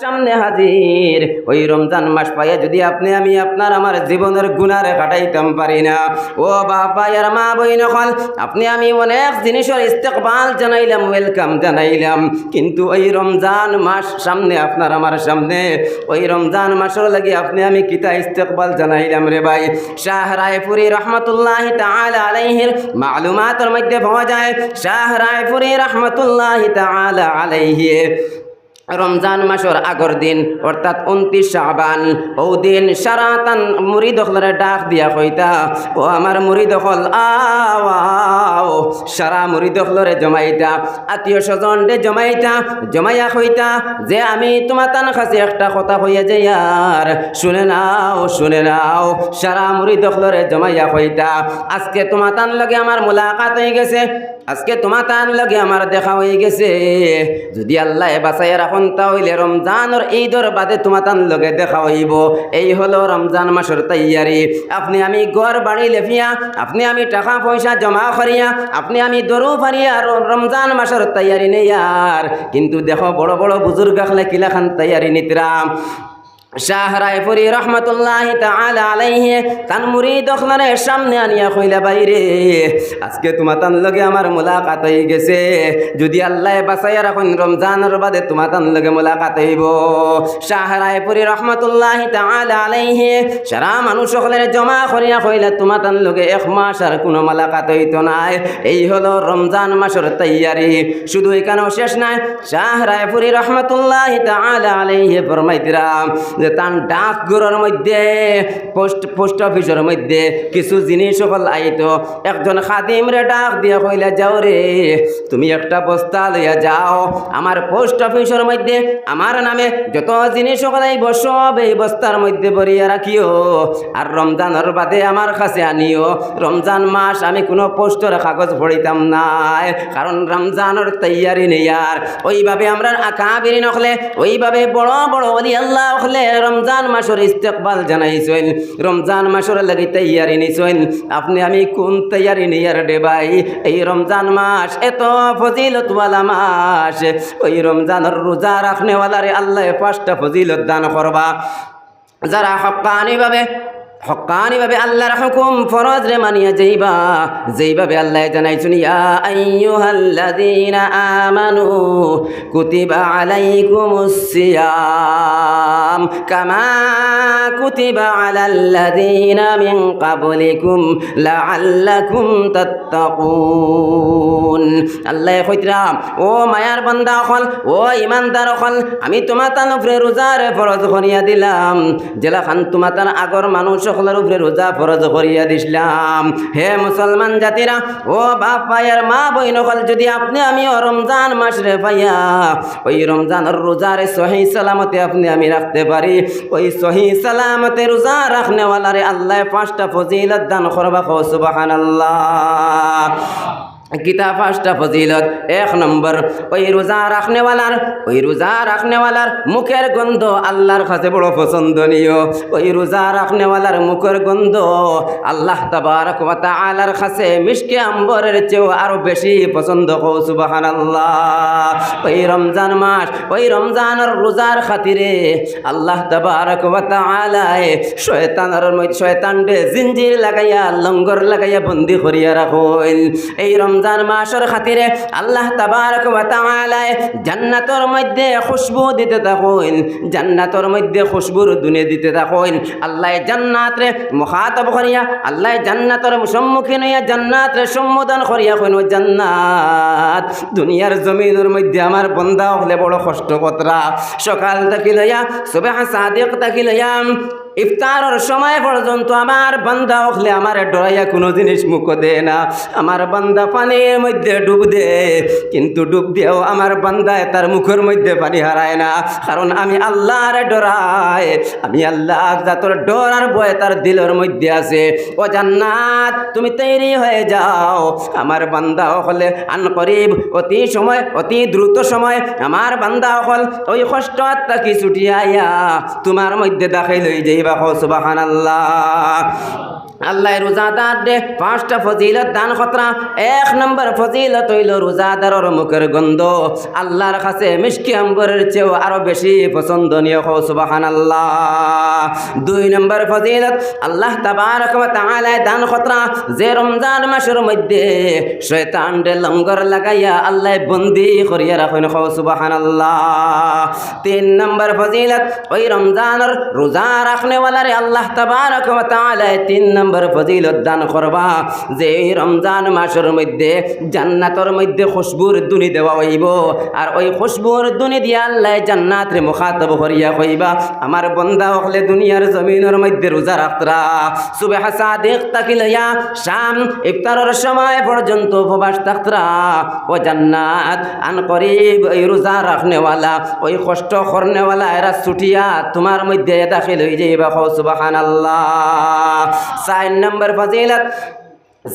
সামনে হাজির। ওই রমজান মাস পাইয়া যদি আপনি আমি আপনার আমার জীবনের গুনারে কাটাইতাম পারি না, ও বাবা আর মা বইন হল, আপনি আমি অনেক জিনিসের ইস্তেকবাল জানাইলাম, ওয়েলকাম জানাইলাম, কিন্তু ওই রমজান মাস সামনে আপনার আমার সামনে, ওই রমজান মাসের লাগি আপনি আমি কিতা ইস্তেকবাল জানাইলাম রে ভাই। শাহ রায়পুরি রহমতুল্লাহি তাআলা আলাইহির মালুমাতের মধ্যে পাওয়া যায়, শাহ রায়পুরি রহমতুল্লাহি তাআলা আলাইহি রমজান মাসের আগর দিন অর্থাৎ 29 শাবান, ও দিন সারাতান মুরিদ হলরে ডাক দিয়া কইতা, ও আমার মুরিদ হল আও, সারা মুরিদ হলরে জমাইতা, আত্মীয় স্বজন দে জমাইতা, জমাইয়া কইতা যে আমি তোমার তান কাছে একটা কথা হইয়া যাই, আর শুনে নাও শুনে নাও। সারা মুরিদ হলরে জমাইয়া কইতা আজকে তোমার তান লগে আমার মুলাকাত হয়ে গেছে, আজকে তোমার তান লগে আমার দেখা হয়ে গেছে, যদি আল্লাহ বাঁচাইয়া রাখুন তাহলে রমজানের ঈদের বাদে তোমার তান লগে দেখা হইব। এই হলো রমজান মাসের তৈয়ারি। আপনি আমি ঘর বাড়ি লেফিয়া, আপনি আমি টাকা পয়সা জমা করিয়া, আপনি আমি দরু ফারিয়া রমজান মাসের তৈয়ারি নেই আর, কিন্তু দেখো বড় বড় বুজুর্গ আখলে কিলাখান তৈয়ারি নিতরাম। শাহ রায়পুরি রহমতুল্লাহি তাআলা আলাইহি তান মুরিদ হলরে সামনে আনিয়া কইলা বাইরে আজকে তোমার তান লগে আমার মুলাকাত হয়ে গেছে, যদি আল্লাহ বাঁচাইয়া রাখুন রমজানের বাদে তোমার তান লগে মুলাকাত হইব। শাহ রায়পুরি রহমতুল্লাহি তাআলা আলাইহি সারা মানুষ হলরে জমা করিয়া কইলা তোমার তান লগে 1 মাস আর কোনো মুলাকাত হইতো নাই। এই হলো রমজান মাসের তৈয়ারি। শুধু এখানেও শেষ নাই, শাহ রায়পুরি রহমতুল্লাহি তাআলা আলাইহি ফরমাইতরাম তান ডাকঘরের মধ্যে পোস্ট অফিসের মধ্যে কিছু জিনিস সকল আইতো, একজন খাদিম রে ডাক দিয়া কইলা যাও রে তুমি একটা বস্তা লইয়া যাও, আমার পোস্ট অফিসের মধ্যে আমার নামে যত জিনিস সকল আইব সব এই বস্তার মধ্যে ভরিয়া রাখিও, আর রমজানের বাদে আমার কাছে আনিও। রমজান মাস আমি কোনো পোস্টের কাগজ পড়িতাম নাই, কারণ রমজানের তৈয়ারি নেই আর। ওইভাবে আমরা আকাবিরিন হলে, ওইভাবে বড় বড় ওলি আল্লাহ হলে রমজান মাসের ইস্তেকবাল জানাইছেন, রমজান মাসের লাগি তৈয়ারি নিছেন। আপনি আমি কোন তৈয়ারি নিয়ার রে ভাই? এই রমজান মাস এত ফজিলতওয়ালা মাস, ওই রমজানের রোজা রাখনেওয়ালারে আল্লাহ 5টা ফজিলত দান করবা। যারা হক্কানি ভাবে আল্লাহর হুকুম ফরজ রে মানিয়া যাইবা, যেইভাবে আল্লাহ জানাইছেন ইয়া আইয়ুহাল্লাযীনা আমানু কুতিবা আলাইকুমুস সিয়াম কামা কুতিবা আলাল্লাযীনা মিন ক্বাবলিকুম লাআল্লাকুম তাত্তাকুন। আল্লাহ কইতরাম ও মায়ার বান্দা হল, ও ইমানদার হল, আমি তোমার তার উপরে রোজার ফরজ করিয়া দিলাম, জেলা খান তোমার তার আগর মানুষ সকলের উপরে রোজা ফরজ করিয়া দিলাম। হে মুসলমান জাতিরা, ও বাপ ভাইয়ের মা বইন হল, যদি আপনি আমি রমজান মাস রে পাইয়া ওই রমজানের রোজারে সহি সালামতে আপনি আমি রাখতে পারি, ওই সহি সালামতে রোজা রাখনেওয়ালারে আল্লাহ 5টা ফজিলত দান করবা। সুবহানাল্লাহ। কিতা 5টা ফজিলত? 1 নম্বর, ওই রোজা রাখনেওয়ালার মুখের গন্ধ আল্লাহর কাছে বড় পছন্দনীয়। ওই রোজা রাখনেওয়ালার মুখের গন্ধ আল্লাহ তাবারক ওয়া তাআলার কাছে মিশকে আম্বরের চেয়েও আরো বেশি পছন্দ। সুবহানাল্লাহ। ওই রমজান মাস, ওই রমজানের রোজার খাতিরে আল্লাহ তাবারক ওয়া তাআলা শয়তানরে জিঞ্জির লাগাইয়া লঙ্গর লাগাইয়া বন্দি করিয়া রাখেন। এই রমজান মাসের খাতিরে আল্লাহ তাবারক ওয়া তাআলা জান্নাতের মধ্যে খুশবু দিতে থাকেন, জান্নাতের মধ্যে খুশবুর দুনে দিতে থাকেন। আল্লাহ জান্নাতরে মুখাতাব করিয়া, আল্লাহ জান্নাতের সম্মুখীন হইয়া জান্নাতরে সম্বোধন করিয়া কইন, জান্নাত দুনিয়ার জমিনের মধ্যে আমার বান্দা হলে বড় কষ্ট কতরা, সকাল থেকে লইয়া সুবহ সাদিক থেকে লইয়া ইফতারের সময় পর্যন্ত আমার বান্দা হলে আমার ডরাইয়া কোনো জিনিস মুখ দেয় না। আমার বান্দা পানির মধ্যে ডুব দে, কিন্তু ডুব দিয়েও আমার বান্দায় তার মুখের মধ্যে পানি হারায় না, কারণ আমি আল্লাহর ডরাই, আমি আল্লাহ যাতর ডর আর ভয় তার দিলের মধ্যে আছে। ও জান্নাত তুমি তৈরি হয়ে যাও, আমার বান্দা হলে আনকরিব অতি দ্রুত সময় আমার বান্দা হল ওই কষ্ট তাকে ছুটিয়া তোমার মধ্যে দাখিল হয়ে যাইবা। সুবহানাল্লাহ। আল্লাহ রোজাদার দে 5টা ফজিলত দান খতরা। 1 নম্বর ফজিলত হইল রোজাদারের মুখের গন্ধ আল্লাহর কাছে মিষ্টি আম্বরের চেয়েও আরো বেশি পছন্দনীয়। সুবহানাল্লাহ। 2 নম্বর ফজিলত আল্লাহ তাবারক ওয়া তাআলা দান খতরা যে রমজান মাসের মধ্যে শয়তান রে লঙ্গর লাগাইয়া আল্লাহ বন্দি করিয়া রাখেন। সুবহানাল্লাহ। 3 নম্বর ফজিলত ওই রমজানের রোজা রাখনে ওয়ালারে আল্লাহ তাবারক ওয়া তাআলা 3 নম্বর ফজিলত দান করবা যে এই রমজান মাসের মধ্যে জান্নাতের মধ্যে খুশবুর দুনি দেওয়া হইব। আর ওই খুশবুর দুনি দিয়া আল্লাহ জান্নাতের মুখাতব করিয়া কইবা আমার বান্দা হলে দুনিয়ার জমিনের মধ্যে রোজা রাখতরা সুবহ সাদিক তাকিলিয়া শাম ইফতারের সময় পর্যন্ত উপবাস থাকতরা ও জান্নাত আন করিব এই রোজা রাখনেওয়ালা ওই কষ্ট করনেওয়ালা এরা ছুটিয়া তোমার মধ্যে দাখিল হয়ে যাইবা। সুবহানাল্লাহ। 4 নম্বর ফজিলত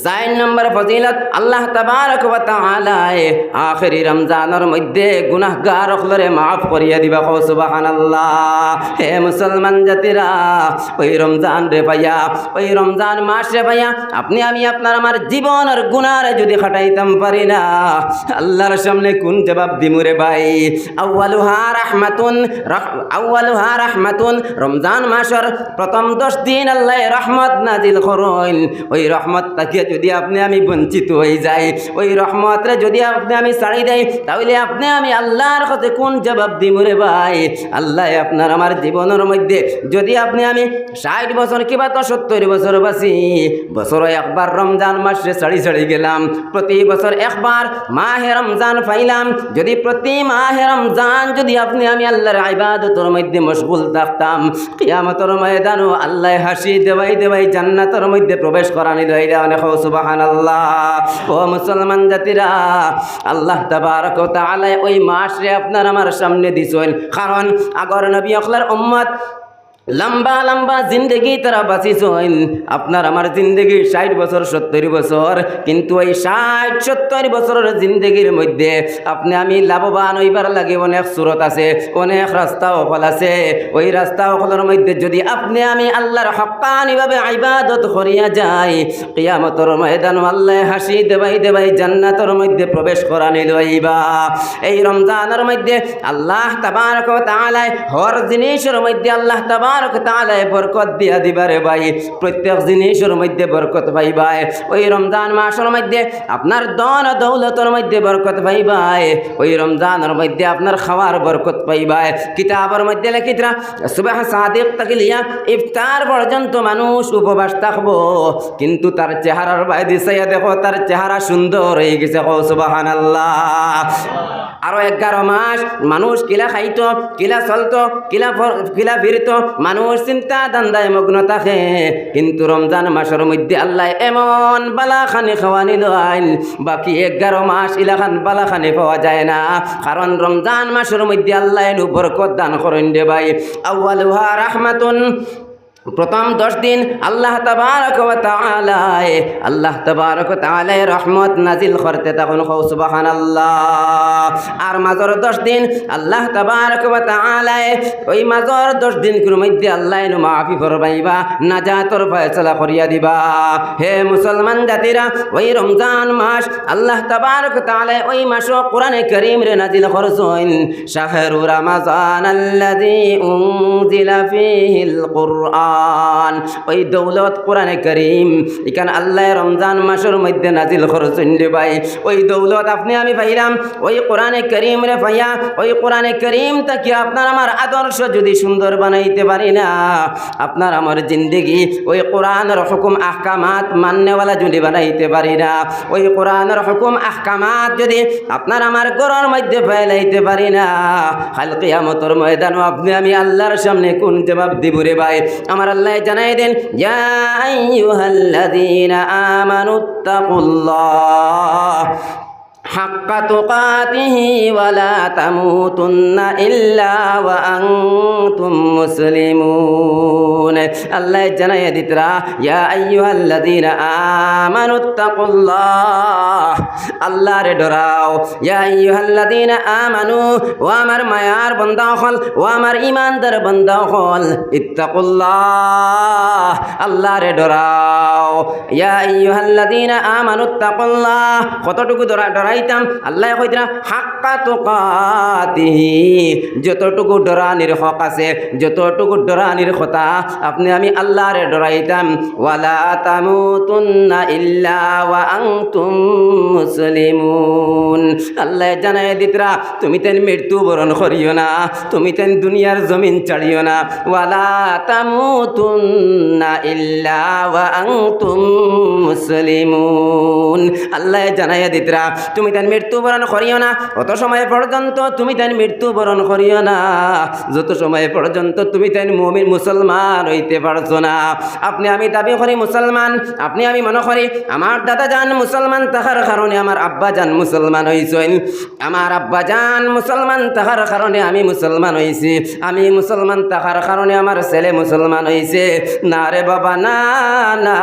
4 নম্বর ফজিলত আল্লাহ তাবারক ওয়া তাআলা আখিরি রমজানের মধ্যে গুনাহগার হলরে মাফ করিয়া দিবা। সুবহানাল্লাহ। হে মুসলমান জাতিরা ওই রমজান রে ভাইয়া ওই রমজান মাস রে ভাইয়া আপনি আমি আপনার আমার জীবনের গুনাহ যদি খাটাইতাম পারি না আল্লাহর সামনে কোন জবাব দিমু রে ভাই। আউয়ালুহা রাহমাতুন রমজান মাসের প্রথম 10 দিন আল্লাহ রহমত নাজিল করেন। ওই রহমত তাকে যদি আপনি আমি বঞ্চিত হয়ে যাই ওই রহমতরে যদি আপনি আমি ছাড়ি দেই তাহলে আপনি আমি আল্লাহর কাছে কোন জবাব দিব রে ভাই। আল্লাহ আপনার আমার জীবনের মধ্যে যদি আপনি আমি 60 বছর কিংবা 70 বছর বাসি বছরে একবার রমজান মাসে ছাড়ি গেলাম প্রতি বছর একবার মাহে রমজান পাইলাম যদি প্রতি মাহে রমজান যদি আপনি আমি আল্লাহর ইবাদতের মধ্যে মশগুল থাকতাম কিয়ামতের ময়দানে আল্লাহ হাসি দেওয়াই জান্নাতের মধ্যে প্রবেশ করানি লইলা অনেক। সুবহানাল্লাহ। ও মুসলমান জাতিরা আল্লাহ তাবারক ওয়া তাআলা ওই মাস রে আপনার আমার সামনে দিছেন কারণ আগর নবী আখলার উম্মত লম্বা লম্বা জিন্দগি তারা বাঁচিছেন। আপনার আমার জিন্দগি 60 বছর 70 বছর কিন্তু ওই 60-70 বছরের জিন্দগির মধ্যে আপনি আমি লাভবান হইবার লাগে অনেক সুরত আছে অনেক রাস্তা ওখল আছে। ওই রাস্তা ওখলের মধ্যে যদি আপনি আমি আল্লাহর হক্কানিভাবে ইবাদত করিয়া যাই কিয়ামতের ময়দানে আল্লাহ হাসি দেবাই জান্নাতের মধ্যে প্রবেশ করানি লইবা। এই রমজানের মধ্যে আল্লাহ তাবারক ওয়া তাআলা হর জিনিসের মধ্যে আল্লাহ তাবারক তাআলা বরকত দিয়া দিবারে ভাই প্রত্যেক জিনিসের মধ্যে বরকত পাইবাই। ওই রমজান মাসের মধ্যে আপনার ধন দৌলতের মধ্যে বরকত পাইবাই। ওই রমজানের মধ্যে আপনার খাওয়ার বরকত পাইবাই। কিতাবের মধ্যে লেখিতরা সুবহ সাদিক তাকিলিয়া ইফতার পর্যন্ত মানুষ উপবাস থাকবো কিন্তু তার চেহারার বাইরে চাইয়া দেখো তার চেহারা সুন্দর হয়ে গেছে। সুবহানাল্লাহ। আরো 11 মাস মানুষ কিলা খাইতো কিলা চলতো কিলা ফিরতো মানুষ চিন্তা দান্দায় মগ্ন থাকে কিন্তু রমজান মাসের মধ্যে আল্লাহ এমন বালাখানি খাওয়ানি লইন বাকি 11 মাস ইলাখান বালাখানি পাওয়া যায় না কারণ রমজান মাসের মধ্যে আল্লাহ বরকত দান করেন রে ভাই। আউয়ালুহা রাহমাতুন প্রথম 10 দিন আল্লাহ তাবারক ওয়া তাআলা রহমত নাজিল করতে তখন সুবহানাল্লাহ। আর মাজর 10 দিন আল্লাহ তাবারক ওয়া তাআলা ওই মাজর 10 দিন মধ্যে আল্লাহ মাফি ফরমাইবা নাজাতর ফয়সালা করিয়া দিবা। হে মুসলমান জাতিরা ওই রমজান মাস আল্লাহ তাবারক ওয়া তাআলা ওই মাস কোরআনে কারীম রে নাজিল করছেন শাহরু রমাযানাল্লাযী উনজিলা ফীহিল কুরআন। ওই দৌলত কোরআনে কারীম এখানে আল্লাহ রমজান মাসের মধ্যে নাজিল করছেন রে ভাই। ওই দৌলত আপনি আমি পাইলাম ওই কোরআনে কারীম রে ভাইয়া ওই কোরআনে কারীম থেকে আপনার আমার আদর্শ যদি সুন্দর বানাইতে পারি না আপনার আমার জিন্দগি ওই কোরআনের হুকুম আহকামাত মাননেওয়ালা যদি বানাইতে পারি না ওই কোরআনের হুকুম আহকামাত যদি আপনার আমার ঘরের মধ্যে ফেলাইতে পারি না কাল কিয়ামতের ময়দানে আপনি আমি আল্লাহর সামনে কোন জবাব দিব রে ভাই। আমার আল্লাহ জানাই দেন ইয়া আইয়ুহাল্লাযীনা আমানুত্তাকুল্লাহ হাক্কা তুকাতিহি ওয়ালা তামুতুন্না ইল্লা ওয়া আনতুম মুসলিমুন। মুসলিমুন আল্লাহ জানাইয়া দিতরা ইয়া আইয়ুহাল্লাযীনা আমানুত্তাকুল্লাহ আল্লাহরে ডরাও ইয়া আইয়ুহাল্লাযীনা আমানু ও আমার মায়ার বান্দা হল ও আমার ঈমানদার বান্দা হল ইত্তাকুল্লাহ আল্লাহরে ডরাও ইয়া আইয়ুহাল্লাযীনা আমানুত্তাকুল্লাহ কতটুকু ডরাইতাম আল্লাহ কইতরা হাক্কা তুকাতিহি যতটুকু ডরানির হক আছে যতটুকু ডরানির কথা আপনি আমি আল্লাহরে ডরাইতাম ওয়ালা তামুতুন্না ইল্লা ওয়া আনতুম মুসলিমুন আল্লাহ জানায় দিতরা তুমি তেন মৃত্যু বরণ করিও না তুমি তেন দুনিয়ার জমিন ছাড়িও না ওয়ালা তামুতুন্না ইল্লা ওয়া আনতুম মুসলিমুন আল্লাহ জানায় দিতরা তুমি তেন মৃত্যু বরণ করিও না অত সময় পর্যন্ত তুমি তেন মৃত্যু বরণ করিও না যত সময় পর্যন্ত তুমি তেন মুমিন মুসলমান হইতে পারছো না আপনি আমি দাবি করি মুসলমান আপনি আমি মনে করি আমার দাদা জান মুসলমান তাহার কারণে আমার আব্বা জান মুসলমান হইছেন আমার আব্বা জান মুসলমান তাহার কারণে আমি মুসলমান হইছি আমি মুসলমান তাহার কারণে আমার ছেলে মুসলমান হইছে না রে বাবা না না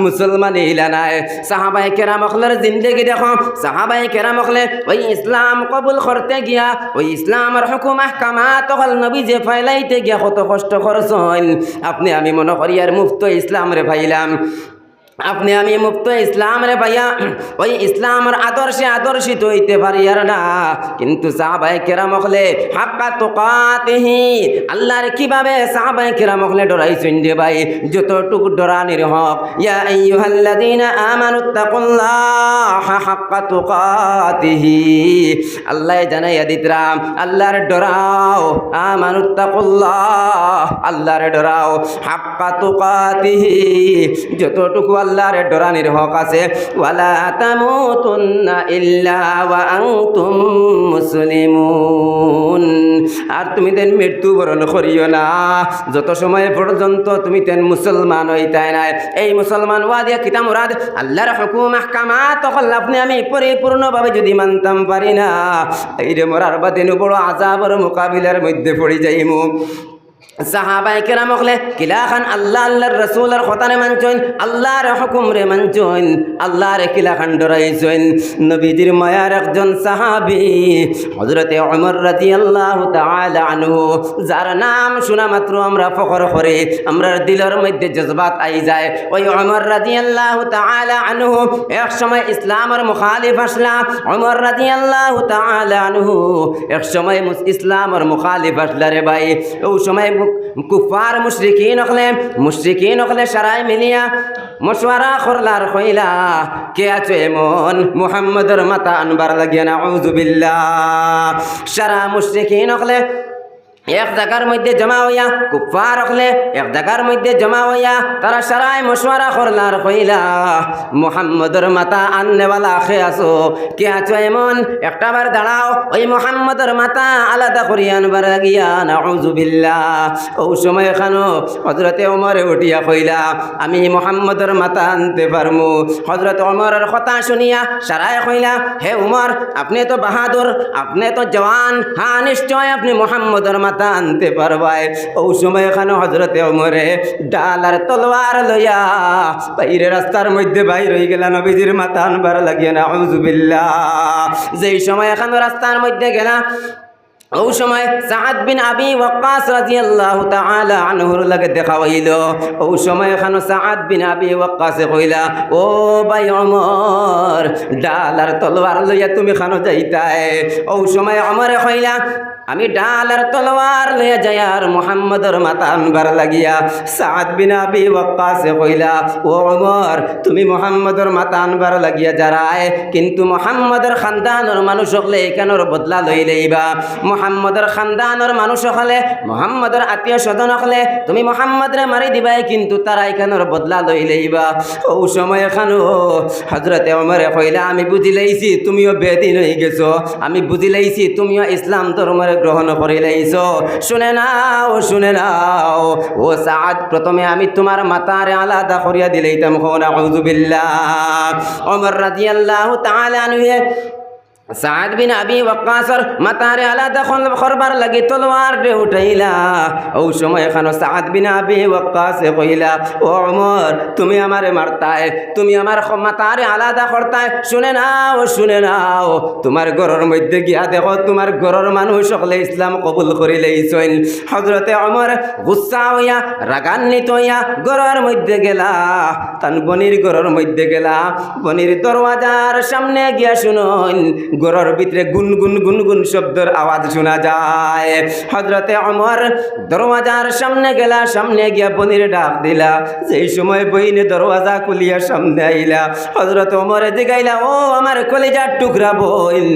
মুসলমান ইলা নাই সাহাবায়ে কেরাম হলের জিন্দেগি দেখো সাহাবায়ে কেরাম হলে ওই ইসলাম কবুল করতে গিয়া ওই ইসলামের হুকুম আহকামাত হল নবী যে ফাইলাইতে গিয়া কত কষ্ট করছেন আপনি আমি মনে করি আর মুফত ইসলাম রে ভাইলাম আপনি আমি মুক্ত ইসলাম রে ভাইয়া ওই ইসলামের আদর্শে আদর্শিত হইতে পারি আর না কিন্তু সাহাবায়ে কেরাম হলে হাক্কা তুকাতিহি আল্লাহর কিভাবে সাহাবায়ে কেরাম হলে ডরাইছেন যে ভাই যতটুকু ডরানির হক ইয়া আইয়ুহাল্লাযীনা আমানুত্তাকুল্লাহা হাক্কা তুকাতিহি আল্লাহ জানাইয়া দিতরা আল্লাহর ডরাও আমানুত্তাকুল্লাহ আল্লাহর ডরাও হাক্কা তুকাতিহি যতটুকু আল্লাহর ডরানির হক আছে ওয়ালা তামুতুন্না ইল্লা ওয়া আনতুম মুসলিমুন আর তুমি তেন মৃত্যু বরণ করিও না যত সময় পর্যন্ত তুমি তেন মুসলমান হইতাই নাই এই মুসলমান ওয়া দিয়া কিতা মুরাদ আল্লাহর হুকুম আহকামাত হল আপনি আমি পরিপূর্ণভাবে যদি মানতাম পারি না এই রে মরার বাদে বড় আযাবের মোকাবিলার মধ্যে পড়ে যাইমু সাহাবায়ে কেরাম হলে কিলাখান আল্লাহ আল্লাহর রাসূলের কথানে মানছেন আল্লাহর হুকুম রে মানছেন আল্লাহর কিলাখান ডরাইছেন নবীজির মায়ার একজন সাহাবী হযরতে ওমর রাদিয়াল্লাহু তাআলা আনহু যার নাম শোনা মাত্র আমরা ফখর করে আমরার দিলের মধ্যে জজবাত আই যায় ওই ওমর রাদিয়াল্লাহু তাআলা আনহু এক সময় ইসলামের মুখালিফ আসলা ওমর রাদিয়াল্লাহু তাআলা আনহু এক সময় ইসলামের মুখালিফ আসলা রে ভাই ওই সময় কুফার মুশরিকিন হলে সারাই মিলিয়া মশওয়ারা করলার কইলা কে আছে এমন মুহাম্মদের মাথা আনবার লাগিয়া নাউযু বিল্লাহ সারা মুশরিকিন হলে এক জায়গার মধ্যে জমা হইয়া কুফার হলে এক জায়গার মধ্যে জমা হইয়া তারা সারাই মশওয়ারা করলার কইলা মুহাম্মদের মাথা আননেওয়ালা খে আসো কে আছো এমন একটা বার দাঁড়াও ওই মুহাম্মদের মাথা আলাদা করিয়া আনবার গিয়া নাউযু বিল্লাহ ও সময় এখানো হযরতে ওমরে উঠিয়া কইলা আমি মুহাম্মদের মাথা আনতে পারমু হযরত ওমরের কথা শুনিয়া সারাই কইলা হে ওমর আপনি তো বাহাদুর আপনি তো জওয়ান হ্যাঁ নিশ্চয় আপনি মুহাম্মদের মাথা আনতে পারবাই ও সময় এখানে হযরতে ওমরে ডাল আর তলোয়ার লইয়া বাইরে রাস্তার মধ্যে বাইর হয়ে গেল নবীজির মাথা আনবার লাগিয়া নাউযু বিল্লাহ যেই সময় এখানে রাস্তার মধ্যে গেলা ও সময় সাদ বিন আবি ওয়াক্কাস রাদিয়াল্লাহু তাআলা আনহুর লাগে দেখা হইল ও সময় এখানে সাদ বিন আবি ওয়াক্কাস কইলা ও ভাই ওমর ডাল আর তলোয়ার লইয়া তুমি খানো যাইতাই ও সময় ওমরে কইলা আমি ডাল আর তলোয়ার লইয়া যাই আর মুহাম্মদের মাথা আনবার লাগিয়া সাদ বিন আবি ওয়াক্কাস কইলা ও ওমর তুমি মুহাম্মদের মাথা আনবার লাগিয়া যারায় কিন্তু মুহাম্মদের খানদানের মানুষ হলে এখানোর বদলা লই লইবা মুহাম্মদের খানদানের মানুষ হলে মুহাম্মদের আত্মীয় স্বজন হলে তুমি মুহাম্মদরে মারি দিবাই কিন্তু তারা এখানোর বদলা লই লইবা ও সময় এখানো হযরতে ওমরে কইলা আমি বুঝি লাইছি তুমিও বেদিন হয়ে গেছো আমি বুঝি লাইছি তুমিও ইসলাম ধর্মের গ্রহণ করে লাইছো শুনে নাও ও সাদ প্রথমে আমি তোমার মাথারে আলাদা করিয়া দিলাইতাম নাউযু বিল্লাহ ওমর রাদিয়াল্লাহু তাআলা আনহু সাদ বিন আবি ওয়াক্কাসর মাতারে আলাদা করবার লাগি তলোয়ার দে উঠাইলা। ও সময় এখানে সাদ বিন আবি ওয়াক্কাসে কইলা, ও ওমর তুমি আমারে মারতায়, তুমি আমার মাতারে আলাদা করতায়, শুনে নাও তোমার ঘরের মধ্যে গিয়া দেখো তোমার ঘরের মানুষ সকলে ইসলাম কবুল করিলেইছেন। হযরতে ওমর গুসা হইয়া রাগান্বিত হইয়া ঘরের মধ্যে গেলা, তান বনির ঘরের মধ্যে গেলা, বনির দরওয়াজার সামনে গিয়া শুনুন ঘরের ভিতরে গুনগুন শব্দের আওয়াজ শোনা যায়। হযরতে ওমর দরওয়াজার সামনে গেলা, সামনে গিয়া বনির ডাক দিলা। যেই সময় বইনে দরওয়াজা খুলিয়া সামনে আইলা, হযরত ওমরে জিগাইলা, ও আমার কলিজার টুকরা বোন,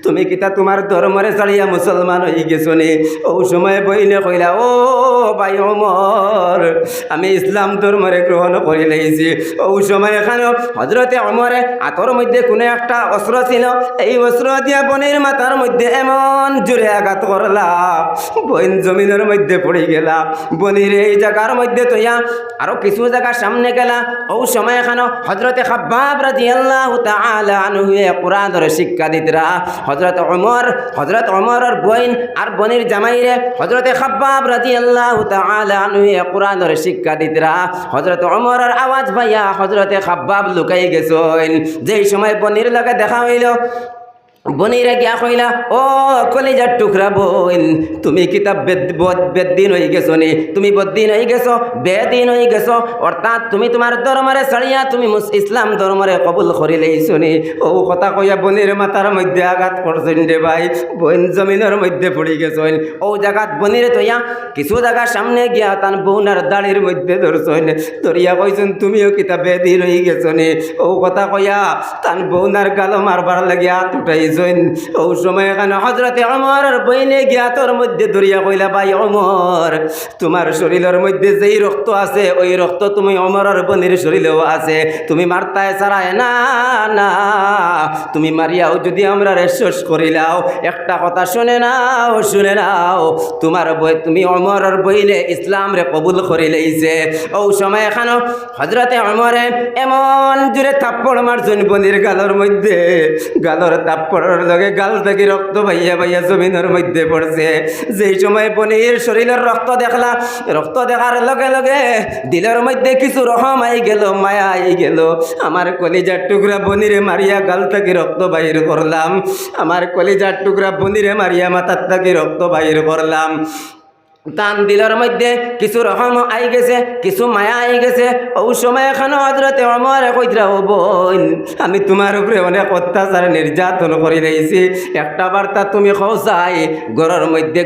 তুমি কিতা তোমার ধর্মরে ছাড়িয়া মুসলমান হয়ে গেছো নি? ও সময় বইনে কইলা, ও ভাই ওমর, আমি ইসলাম ধর্মরে গ্রহণ করে লইছি। ও সময় এখানে হযরতে ওমরে হাতের মধ্যে কোনো একটা অস্ত্র ছিল, এই অস্ত্র দিয়া বনের মাথার মধ্যে এমন জোরে আঘাত করলা, বোন জমিনের মধ্যে পড়ে গেলা। বনির এই জায়গার মধ্যে তৈয়া আরো কিছু জায়গা সামনে গেলা। ও সময় এখানে হযরতে খাব্বাব রাদিয়াল্লাহু তাআলা আনহু কুরআনের শিক্ষা দিতরা। হযরত ওমরের বোন আর বনির জামাইরে হযরতে খাব্বাব রাদিয়াল্লাহু তাআলা আনহু কুরআনের শিক্ষা দিতরা। হযরত ওমরের আওয়াজ পাইয়া হযরতে খাব্বাব লুকাই গেছেন। যেই সময় বনির লগে দেখা হইল, বনিরে গিয়া কইলা, ও কলিজার টুকরা বোন, তুমি কিতাব বেদিন হয়ে গেছো নি? তুমি বদিন হয়ে গেছো, বেদিন হয়ে গেছো, অর্থাৎ তুমি তোমার ধর্মরে ছাড়িয়া তুমি ইসলাম ধর্মরে কবুল করি লইছো নি? ও কথা কইয়া বনির মাথার মধ্যে আঘাত করছেন রে ভাই, বোন জমিনের মধ্যে পড়ে গেছেন। ও জায়গাত বনিরে তৈয়া কিছু জায়গা সামনে গিয়া তান বউনার দাড়ির মধ্যে ধরছেন, ধরিয়া কইছেন তুমিও কিতাব বেদিন হয়ে গেছো নি? ও কথা কইয়া তান বউনার গালো মারবার লাগিয়া উঠাই। ও সময় এখানে হযরতে ওমরের বইনে গিয়া তোর মধ্যে ধরিয়া কইলা, ভাই ওমর, তোমার শরীরের মধ্যে যেই রক্ত আছে ওই রক্ত তুমি ওমরের বনির শরীরেও আছে, তুমি মারতায় ছাড়ায় না, তুমি মারিয়াও যদি আমরা শেষ করিলাও, একটা কথা শুনে নাও, তোমার বই তুমি ওমরের বইনে ইসলাম রে কবুল করি লইছে। ও সময় এখানে হযরতে ওমরে এমন জোরে থাপ্পড় মারছেন বনির গালের মধ্যে, গালের থাপ্পড় লগে গাল থেকে রক্ত ভাইয়া জমিনের মধ্যে পড়ছে। যেই সময় বনির শরীরের রক্ত দেখলা, রক্ত দেখার লগে লগে দিলের মধ্যে কিছু রহম আই গেল, মায়া আই গেল। আমার কলিজার টুকরা বনিরে মারিয়া গাল থেকে রক্ত বাহির করলাম, আমার কলিজার টুকরা বনিরে মারিয়া মাথার থেকে রক্ত বাহির করলাম। তান দিলের মধ্যে কিছু রহম আই গেছে, কিছু মায়া আই গেছে। ও সময় এখানে হযরতে ওমর কইরা, ও বোন, আমি তোমার উপরে অনেক অত্যাচার নির্যাতন করে দিয়েছি, একটা বার্তা তুমি খোঁজাই। ঘরের মধ্যে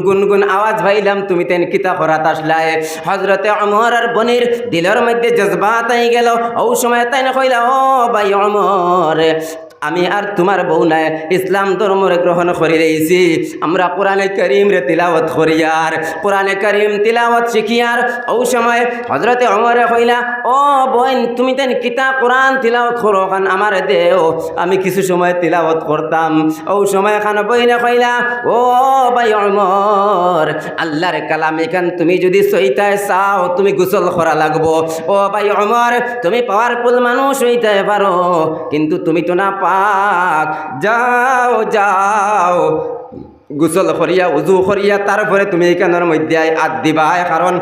গুনগুন আওয়াজ পাইলাম, তুমি তেন কিতা করাত আসলাই? হযরতে ওমর আর বনির দিলের মধ্যে জজবাত আই গেল। ও সময় তাই না কইলা, ও ভাই ওমর, আমি আর তোমার বউ নাই ইসলাম ধর্মরে গ্রহণ করে রয়েছি। আমরা কোরআনে কারীম রে তিলাওয়াত করিয়ার, কোরআনে কারীম তিলাওয়াত শিখিয়ার। ও সময় হযরতে ওমরে কইলা, ও বোন, তুমি তেন কিতা কোরআন তিলাওয়াত করো, খান আমার দেও, আমি কিছু সময় তিলাওয়াত করতাম। ও সময় খান বইনে কইলা, ও ভাই ওমর, আল্লাহর কালাম এখান তুমি যদি সইতায় চাও তুমি গোসল করা লাগবো। ও ভাই ওমর, তুমি পাওয়ারফুল মানুষ হইতে পারো, কিন্তু তুমি তো না যাও গোসল করিয়া উজু করিয়া তারপরে তুমি এখানের মধ্যে আদ দিবা, কারণ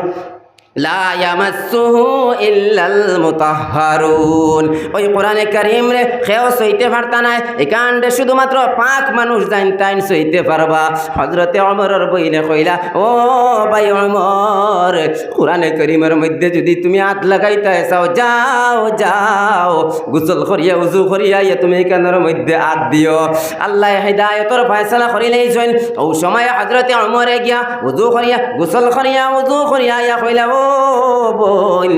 লা ইয়ামাসসুহু ইল্লাল মুতাহহারুন। ওই কোরআনে কারীম রে খেও সইতে পারতা নাই, এখানে শুধুমাত্র পাক মানুষ জানতাইন সইতে পারবা। হযরতে ওমরের বইনে কইলা, ও ভাই ওমর, কোরআনে কারীমের মধ্যে যদি তুমি হাত লাগাইতে চাও, যাও গোসল করিয়া উজু করিয়া তুমি এখানের মধ্যে হাত দিও। আল্লাহ হিদায়াতের ফয়সালা করিলেইছেন। ও সময় হযরতে ওমরে গিয়া উজু করিয়া গোসল করিয়া উজু করিয়া কইলা, ও বোন,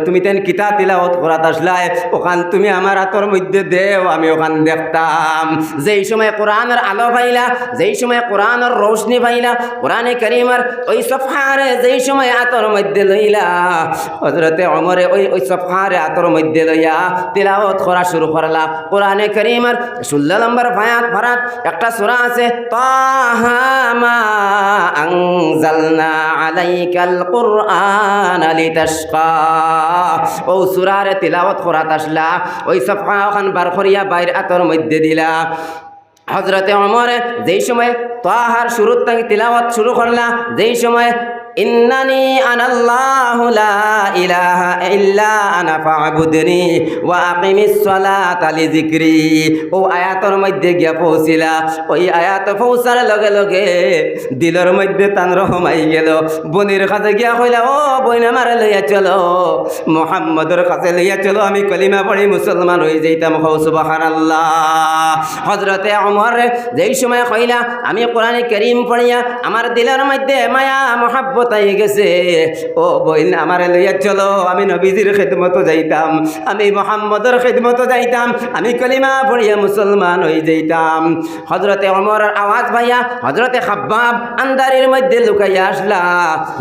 তুমি তেন কিতা তিলাওয়াত করাত আসলাই, ওখান তুমি আমার হাতের মধ্যে দেও, আমি ওখান দেখতাম। যেই সময় কোরআনের আলো পাইলা, যেই সময় কোরআনের রোশনি পাইলা, কোরআনে কারীমের ওই সফহারে যেই সময় হাতের মধ্যে লইলা, হযরতে ওমরে ওই সফহারে হাতের মধ্যে লইয়া তিলাওয়াত করা শুরু করলা। কোরআনে কারীমের 16 নম্বর ফারাত একটা সূরা আছে, তাহা মা আনজালনা আলাইকাল কুরআন কুরআনা লিতাশকা। ও সূরার তিলাওয়াত করাত আসলা, ওই সফহা ওখান বার করিয়া বাইর আতর মধ্যে দিলা। হযরতে ওমর যেই সময় তাহার শুরু থেকে তিলাওয়াত শুরু করলা, যেই সময় ইন্নানি আনাল্লাহু লা ইলাহা ইল্লা আনা ফা'বুদনি ওয়া আকিমিস সালাতা লিযিকরি, ও আয়াতের মধ্যে গিয়া পৌঁছিলা। ওই আয়াত পৌঁছার লগে লগে দিলের মধ্যে টান রহমাই গেল। বনির কাছে গিয়া কইলা, ও বইন আমার লইয়া চলো, মুহাম্মদের কাছে লইয়া চলো, আমি কলিমা পড়ি মুসলমান হয়ে যাইতাম। কও সুবহানাল্লাহ। হযরতে ওমর যেই সময় কইলা আমি কোরআনে কারীম পড়িয়া আমার দিলের মধ্যে মায়া মহব্বত আই গেছে, ও বইন আমার লইয়া চলো, আমি নবীজির খিদমত যাইতাম, আমি মুহাম্মদের খিদমত যাইতাম, আমি কলিমা পড়িয়া মুসলমান হয়ে যাইতাম। হযরতে ওমরের আওয়াজ ভাইয়া হযরতে খাব্বাব আন্দারের মধ্যে লুকাইয়া আসলা।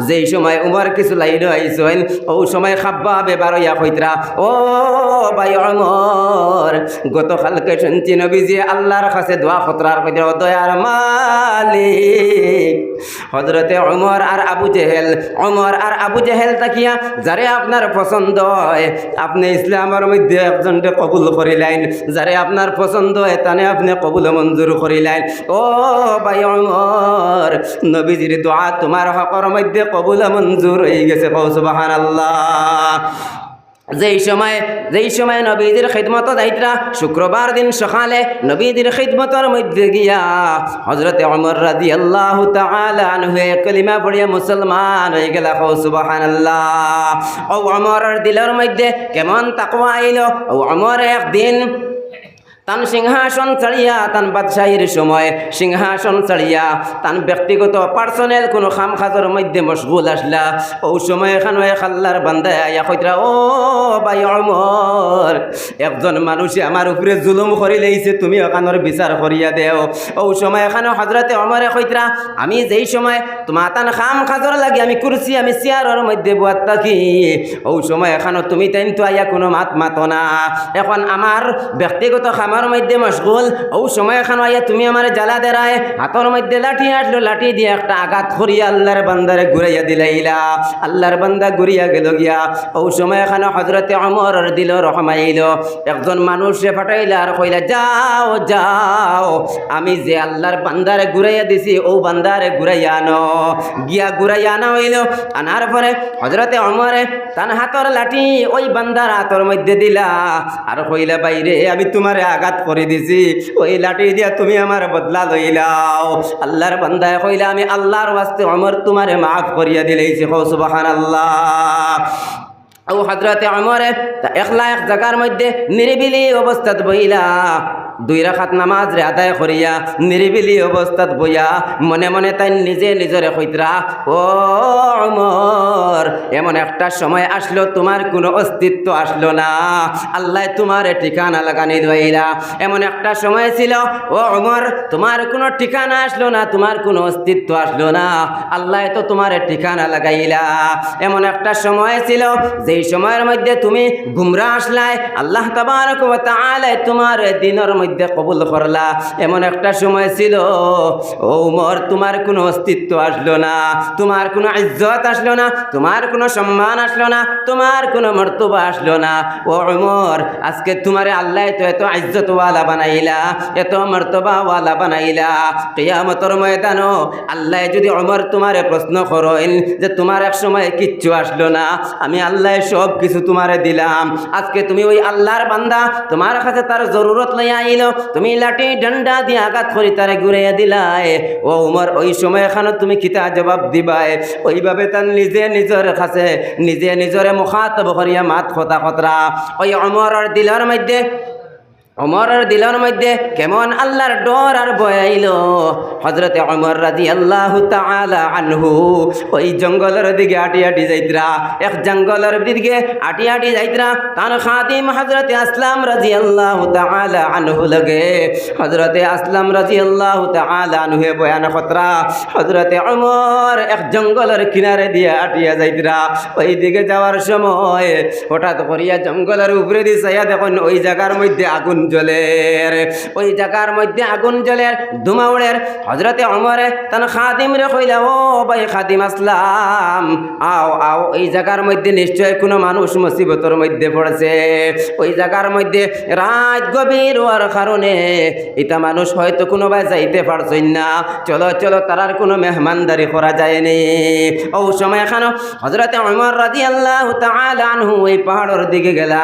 যেই সময় উমর কিছু লাইন আইছেন, ও সময় খাব্বাব এবার ইয়া কইতরা, ও ভাই ওমর, গতকালকে শুনছি নবীজি আল্লাহর কাছে দোয়া খতরার কইতরা, দয়ার মালিক। হযরতে ওমর আর আবু জেহেল, ওমর আর আবু জেহেল তাকিয়া যারে আপনার পছন্দ হয় আপনি ইসলামের মধ্যে একজনকে কবুল করিলেন, যারে আপনার পছন্দ হয় তানে আপনি কবুল মঞ্জুর করিলেন। ও ভাই ওমর, নবীজির দোয়া তোমার হকর মধ্যে কবুল মঞ্জুর হয়ে গেছে। কও সুবহানাল্লাহ। যেই সময় নবীদের খিদমত যাইতরা, শুক্রবার দিন সকালে নবীদের খিদমতের মধ্যে গিয়া হযরতে ওমর রাদিয়াল্লাহু তাআলা আনহু কলিমা পড়িয়া মুসলমান হয়ে গেল। কও সুবহানাল্লাহ। ও ওমরের দিলের মধ্যে কেমন তাকওয়া আইলো। ও ওমর একদিন তান সিংহাসন ছাড়িয়া, তান বাদশাহীর সময় সিংহাসন ছাড়িয়া তান ব্যক্তিগত পার্সোনাল কোনো খাম খাজের মধ্যে মশগুল আসলা। ও সময় এখানে এক আল্লাহর বান্দা আয়া কইতরা, ও ভাই ওমর, একজন মানুষে আমার উপরে জুলুম করি লাইছে, তুমি ওখানোর বিচার করিয়া দেও। ও সময় এখানে হযরতে ওমরে কইতরা, আমি যেই সময় তোমার তান খাম খাজর লাগে আমি কুরসি আমি চেয়ারের মধ্যে বয়াত থাকি, ও সময় এখানে তুমি তাই তো আইয়া কোনো মাতো না, এখন আমার ব্যক্তিগত আমার মধ্যে মশগুল। ও সময় এখন আইয়া তুমি আমার জ্বালা দেরায়, হাতের মধ্যে লাঠি আসলো, লাঠি দিয়ে একটা আঘাত করিয়া আল্লাহর বান্দারে ঘুরাইয়া দিলাইলা। আল্লাহর বান্দা ঘুরিয়া গেল গিয়া। ও সময় এখানে হযরতে ওমরের দিল রহমাইল, একজন মানুষে পাঠাইলা আর কইলা, যাও যাও, আমি যে আল্লাহর বান্দারে ঘুরাইয়া দিছি ও বান্দারে ঘুরাইয়া আনো। গিয়া ঘুরাইয়া আনা হইল। আনার পরে হযরতে ওমরে তান হাতের লাঠি ওই বান্দার হাতের মধ্যে দিলা আর কইলা, বাইরে আমি তোমারে আঘাত করে দিছি, ওই লাঠি দিয়া তুমি আমার বদলা লইলাও। আল্লাহর বান্দায় কইলা, আমি আল্লাহর ওয়াস্তে ওমর তোমারে মাফ করিয়া দিলেইছি। কও সুবহানাল্লাহ। ও হযরতে ওমরে একলা এক জায়গার মধ্যে নিরিবিলি অবস্থাত বইলা দুই রাকাত নামাজ রে আদায় করিয়া নিরিবিলি অবস্থাত বইয়া মনে মনে তাই নিজে নিজরে কইতরা, ও ওমর, এমন একটা সময় আসলো তোমার কোনো অস্তিত্ব আসলো না, আল্লাহ তোমার ঠিকানা লাগানি দইলা। এমন একটা সময় ছিল ও ওমর, তোমার কোনো ঠিকানা আসলো না, তোমার কোনো অস্তিত্ব আসলো না, আল্লাহ তো তোমার ঠিকানা লাগাইলা। এমন একটা সময় ছিল যেই সময়ের মধ্যে তুমি গুমরা আসলাই, আল্লাহ তাবারক ওয়া তাআলা তোমার দিনের মধ্যে কবুল করলা। এমন একটা সময় ছিল ও ওমর, তোমার কোনো অস্তিত্ব আসলো না, তোমার কোনো ইজ্জত আসলো না, তোমার কোনো সম্মান আসলো না, তোমার কোনো মর্তবা আসলো না। ও ওমর, আজকে তোমারে আল্লাহ তো এত ইজ্জতওয়ালা বানাইলা, এত মর্তবাওয়ালা বানাইলা, কিয়ামতের ময়দানও আল্লাহ যদি ওমর তোমারে প্রশ্ন করেন যে তোমার এক সময় কিচ্ছু আসলো না, আমি আল্লাহ সব কিছু তোমারে দিলাম, আজকে তুমি ওই আল্লাহর বান্দা, তোমার কাছে তার জরুরত লইয়া আইলো, তুমি লাঠি ডান্ডা দিয়ে আঘাত করি তারে ঘুরাইয়া দিলাই। ও ওমর, ওই সময় এখানে তুমি কিতা জবাব দিবাই? ওইভাবে তার নিজে নিজের কাছে নিজে নিজরে মুখাতব করিয়া মাত কথা খতরা। ওই ওমরের দিলের মধ্যে কেমন আল্লাহর ডর আর ভয় আইল। হযরতে ওমর রাদিয়াল্লাহু তাআলা আনহু ওই জঙ্গলের দিকে আটি আটি যাইতরা, এক জঙ্গলের দিকে আটি আটি যাইতরা, তার খাদিম হযরতে আসলাম রাদিয়াল্লাহু তাআলা আনহু লগে হযরতে আসলাম রাদিয়াল্লাহু তাআলা আনহু বয়ান খতরা। হযরতে ওমর এক জঙ্গলের কিনারে দিয়ে আটিয়া যাইতরা, ওই দিকে যাওয়ার সময় হঠাৎ করিয়া জঙ্গলের উপরে দিয়ে চাইয়া দেখুন ওই জায়গার মধ্যে আগুন জ্বলের। ওই জায়গার মধ্যে আগুন জ্বলের, ধুমা উড়ের। হযরতে ওমরে তার খাদিম রে কইলা, ও ভাই খাদিম আসলাম, আও আও, এই জায়গার মধ্যে নিশ্চয় কোনো মানুষ মুসিবতের মধ্যে পড়েছে। ওই জায়গার মধ্যে রাত গভীর হওয়ার কারণে এটা মানুষ হয়তো কোনো ভাই যাইতে পারছেন না, চলো চলো তারার কোনো মেহমানদারি করা যায়নি। ও সময় এখানে হযরতে ওমর রাদিয়াল্লাহু তাআলা আনহু ওই পাহাড়ের দিকে গেলা।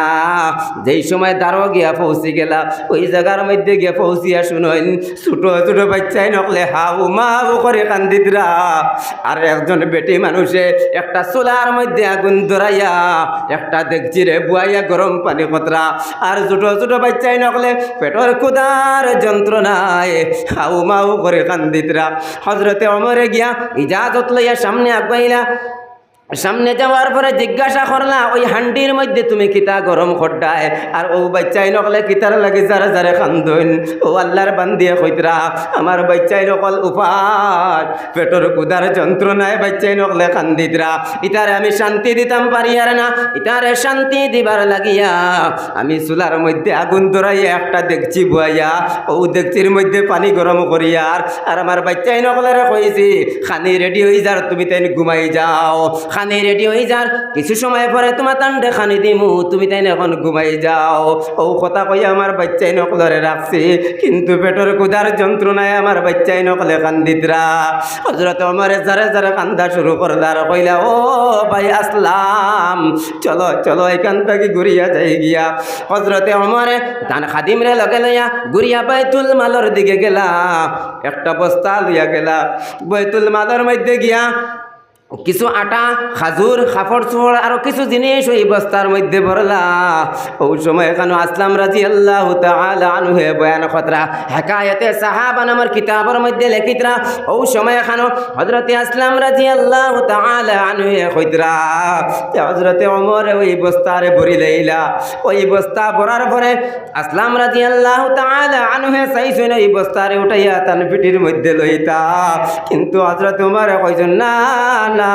যেই সময় দাঁড়ো গিয়া পৌঁছে গেলা, ওই জায়গার মধ্যে গিয়া পৌঁছিয়া শুনেন ছোট ছোট বাচ্চাই নকলে হাউ মাউ করে কান্দিতরা। আর একজন বেটি মানুষে একটা চুলার মধ্যে আগুন ধরাইয়া একটা দেখছিরে বুয়াইয়া গরম পানি কতরা। আর ছোট ছোট বাচ্চাই নকলে পেটর ক্ষুধার যন্ত্রণায় হাউ মাউ করে কান্দিতরা। হযরতে ওমরে গিয়া ইজাজত লইয়া সামনে আগাইলা। সামনে যাওয়ার পরে জিজ্ঞাসা করলা, ওই হান্ডির মধ্যে তুমি কিতা গরম খড্ডায়? আর ও বাচ্চাই নকলে কিতার লাগে যারা যারা কান্দইন। ও আল্লাহর বান্দিয়া কইতরা, আমার বাচ্চাই নকল উপাস পেটর কুদার যন্ত্রণায় বাচ্চাই নকলে কান্দিতরা। ইতারে আমি শান্তি দিতাম পারি আর না, ইতারে শান্তি দিবার লাগিয়া আমি চুলার মধ্যে আগুন ধরাইয়া একটা দেখছি বুয়াইয়া, ও দেখছির মধ্যে পানি গরম করিয়া আর আমার বাচ্চাই নকলেরে কইছি খানি রেডি হয়ে যার, তুমি তাই ঘুমাই যাও। খানি রেডি হয়ে যার, কিছু সময় পরে তোমার তান্ডে খানি দিমু, তুমি তাই এখন ঘুমাই যাও। ও কথা কই আমার বাচ্চাই নকলরে রাখছি, কিন্তু পেটের কুদার যন্ত্রণায় আমার বাচ্চাই নকলে কান্দিতরা। হযরত ওমরে যারে যারে কান্দা শুরু করলার, কইলা, ও ভাই আসলাম, চলো চলো এখান থেকে ঘুরিয়া যাই গিয়া। হযরতে ওমরে তান খাদিমরে লগে লইয়া ঘুরিয়া বাইতুল মালের দিকে গেলা। একটা বস্তা লইয়া গেলা, বাইতুল মালের মধ্যে গিয়া কিছু আটা, খাজুর, কাপড় চোপড় আরো কিছু জিনিস ওই বস্তার মধ্যে ভরলা। ওই সময় এখানে আসলাম রাদিয়াল্লাহু তাআলা আনহু বয়ান খতরা হেকায়েতে সাহাবা নামের কিতাবের মধ্যে লিখিতরা। ওই সময় এখানে হযরতে আসলাম রাদিয়াল্লাহু তাআলা আনহু কইতরা যে হযরতে ওমর ওই বস্তারে ভরি লইলা। ওই বস্তা ভরার পরে আসলাম রাদিয়াল্লাহু তাআলা আনহু চাইছেন এই বস্তারে উঠাইয়া তার পিঠির মধ্যে লইতা, কিন্তু হযরতে ওমর কইছেন না না,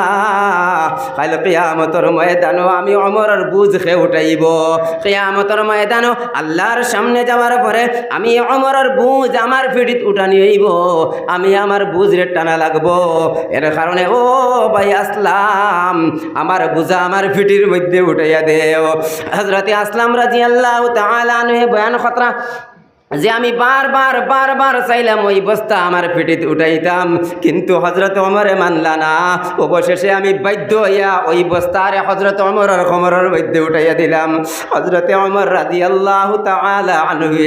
কাল কিয়ামতের ময়দানও আমি ওমরের বুঝ খেয়ে উঠাইব। কিয়ামতের ময়দানও আল্লাহর সামনে যাওয়ার পরে আমি ওমরের বুঝ আমার পিঠিত উঠানি হইব, আমি আমার বুঝ রে টানা লাগবো। এর কারণে ও ভাই আসলাম, আমার বুঝা আমার পিঠির মধ্যে উঠাইয়া দেও। হযরতে আসলাম রাদিয়াল্লাহু তাআলা আনহু বয়ান খতরা যে আমি বারবার চাইলাম ওই বস্তা আমার পিঠিতে উঠাইতাম, কিন্তু হযরত ওমরে মানলা না। অবশেষে আমি বাধ্য হইয়া ওই বস্তারে হযরত ওমরের কোমরের মধ্যে উঠাইয়া দিলাম। হযরতে ওমর রাদিয়াল্লাহু তাআলা আনহু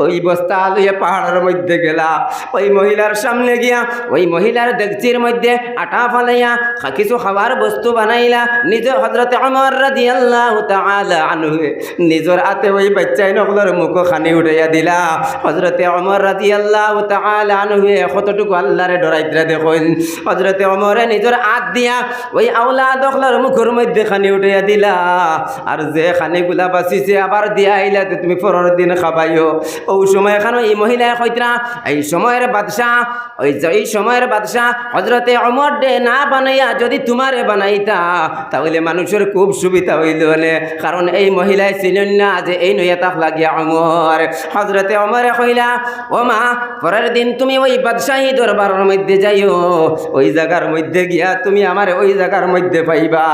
ওই বস্তা লইয়া পাহাড়ের মধ্যে গেলা। ওই মহিলার সামনে গিয়া ওই মহিলার দেখচির মধ্যে আটা ফালাইয়া কিছু খাবার বস্তু বানাইলা। নিজে হযরতে ওমর রাদিয়াল্লাহু তাআলা আনহু নিজের হাতে ওই বাচ্চাই নকলের মুখ খানি উঠাইয়া দিলা। হযরতে ওমর রাদিয়াল্লাহু তাআলা আনহু কতটুকু আল্লাহরে ডরাইতরা দেখুন। হযরতে ওমরে নিজের হাত দিয়া ওই আওলাদ দখলার মুখের মধ্যে খানি উঠাইয়া দিলা, আর যে খানিগুলা বাঁচিছে আবার দিয়া আইলা তুমি পরের দিন খাবাইও। ওই সময় এখানে এই মহিলায় কইতরা এই সময়ের বাদশাহ, এই সময়ের বাদশাহ হযরতে ওমর দে না বানাইয়া যদি তোমারে বানাইতা তাহলে মানুষের খুব সুবিধা হইল, কারণ এই মহিলায় ছিলেন না যে এই নয়া তাক লাগিয়া ওমর। হযরতে ওমরে কইলা, ও মা, পরের দিন তুমি ওই বাদশাহী দরবারের মধ্যে যাইও, ওই জায়গার মধ্যে গিয়া তুমি আমার ওই জায়গার মধ্যে পাইবা।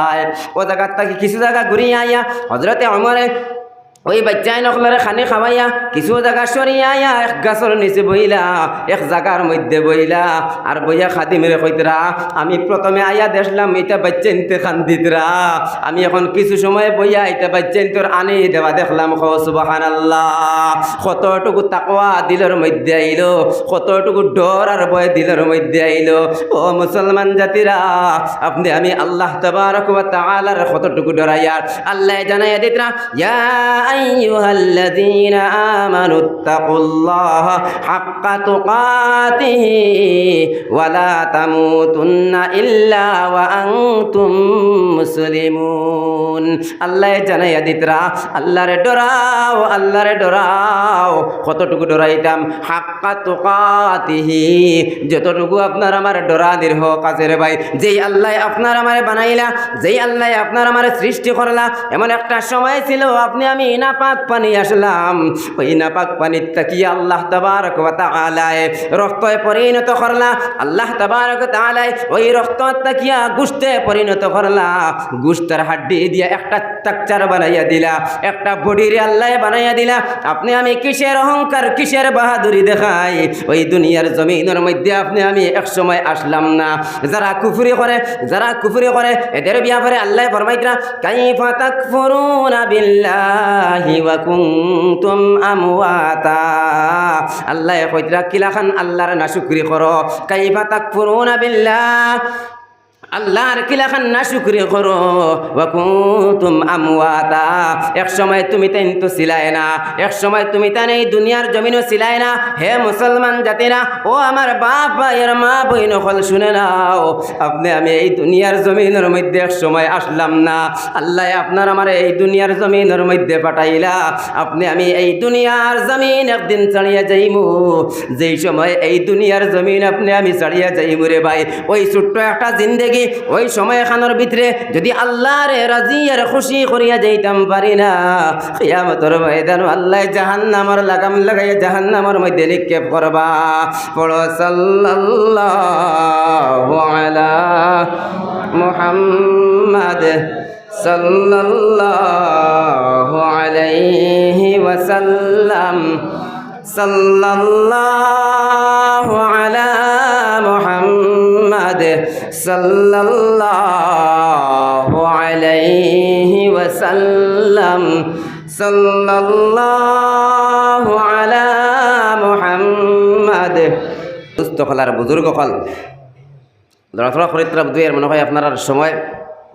ও জায়গার থেকে কিছু জায়গা ঘুরিয়ে আইয়া হযরতে ওমরে ওই বাচ্চাই নকলরে খানি খাওয়াইয়া কিছু জায়গা সরিয়া এক গাছের নিচে বইলা, এক জায়গার মধ্যে বইলা। আর বইয়া খাদিমরে কইতরা আমি প্রথমে আইয়া দেখলাম এটা বাচ্চা নিতে খান্দিতরা, আমি এখন কিছু সময় বইয়া এটা বাচ্চা নিতে আনি দেওয়া দেখলাম। সুবহানাল্লাহ, কতটুকু তাকওয়া দিলের মধ্যে আইলো, কতটুকু ডর আর ভয় দিলের মধ্যে আইলো। ও মুসলমান জাতিরা, আপনি আমি আল্লাহ তাবারক ওয়া তাআলার কতটুকু ডরাইয়ার আল্লাহ জানাইয়া দিতরা, ইয়া আইয়ুহাল্লাযীনা আমানু তাকুল্লাহা হাক্কা তুকাতিহি ওয়া লা তামুতুন্না ইল্লা ওয়া আনতুম মুসলিমুন। আল্লাহ জানাইয়া দিতরা আল্লাহরে ডরাও, আল্লাহরে ডরাও। কতটুকু ডরাইতাম? হাক্কা তুকাতিহি, যতটুকু আপনার আমার ডরানির হক আছে রে ভাই। যেই আল্লাহ আপনার আমারে বানাইলা, যেই আল্লাহ আপনার আমারে সৃষ্টি করলা, এমন একটা সময় ছিল আপনি আমি না নাপাক পানি আসলাম, ওই নাপাক পানির তাকিয়া আল্লাহ তাবারক ওয়া তাআলা রক্তে পরিণত করলা। আল্লাহ তাবারক ওয়া তাআলা ওই রক্ত তাকিয়া গোশতে পরিণত করলা। গোশতের হাড্ডি দিয়া একটা স্ট্রাকচার বানাইয়া দিলা, একটা বডির আল্লাহ বানাইয়া দিলা। আপনি আমি কিসের অহংকার, কিসের বাহাদুরি দেখাই ওই দুনিয়ার জমিনের মধ্যে আপনি আমি এক সময় আসলাম না। যারা কুফরি করে এদের ব্যাপারে আল্লাহ ফরমাইতরা কাইফা তাকফুরুনা বিল্লাহি ওয়া কুনতুম আমওয়াতা। আল্লাহ কইতরা কিলাখান আল্লাহর নাশুকরি করো। কাইফা তাকফুরুনা বিল্লাহ, আল্লাহর কিলাখান নাশুকরি করো। ওয়া কুনতুম আমওয়াতা, এক সময় তুমি তাই তো ছিলাই না, এক সময় তুমি তাই এই দুনিয়ার জমিনও ছিলাই না। হে মুসলমান জাতিরা, ও আমার বাপ ভাইয়ের মা বইন হল শুনে নাও, আপনি আমি এই দুনিয়ার জমিনের মধ্যে এক সময় আসলাম না। আল্লাহ আপনার আমার এই দুনিয়ার জমিনের মধ্যে পাঠাইলা। আপনি আমি এই দুনিয়ার জমিন একদিন ছাড়িয়া যাইমু। যেই সময় এই দুনিয়ার জমিন আপনি আমি ছাড়িয়া যাইমু রে ভাই, ওই ছোট্ট একটা জিন্দেগি ওই সময় খানোর ভিতরে যদি আল্লাহরে রাজি আর খুশি করিয়া যাইতাম পারি না, কিয়ামতের ময়দান আল্লাহ জাহান্নামের লাগাম লাগাইয়া জাহান্নামের মধ্যে নিক্ষেপ করবা। পড়ো সাল্লাল্লাহু আলা মুহাম্মাদ সাল্লাল্লাহু আলাইহি ওয়াসাল্লাম। সাল্লাল্লাহু আলা মুহাম্মাদ সাল্লাল্লাহু আলাইহি ওয়াসাল্লাম। সাল্লাল্লাহু আলা মুহাম্মাদ। দুস্থ হলার বুজুর্গ হল লড়াচড়া খরিদ্রা দুয়ের মনে হয় আপনার সময়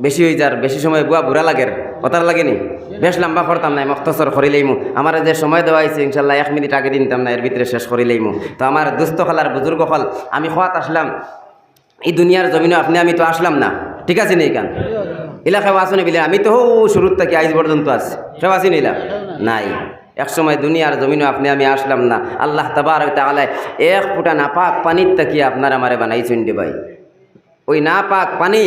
বেশি হয়ে যার, বেশি সময় বুয়া বুড়া লাগের কথার লাগেনি। বেশ লম্বা করতাম না, মখতসর করিলেইমু। আমার যে সময় দেওয়া হয়েছে ইনশাল্লাহ 1 মিনিট আগে দিনতাম না, এর ভিতরে শেষ করিলেইমু। তো আমার দুস্থ হলার বুজুর্গ হল, আমি খোয়াত আসলাম এই দুনিয়ার জমিনে, আপনি আমি তো আসলাম না, ঠিক আছে নি? কান এলাকায় আসুনি বিলে আমি তো শুরুর থেকে আজ পর্যন্ত আছি, সব আসিনি এলা নাই। এক সময় দুনিয়ার জমিনে আপনি আমি আসলাম না। আল্লাহ তাবারক ওয়া তাআলা এক ফুটা নাপাক পানির তাকিয়া আপনার আমারে বানাইছেন রে ভাই। ওই নাপাক পানি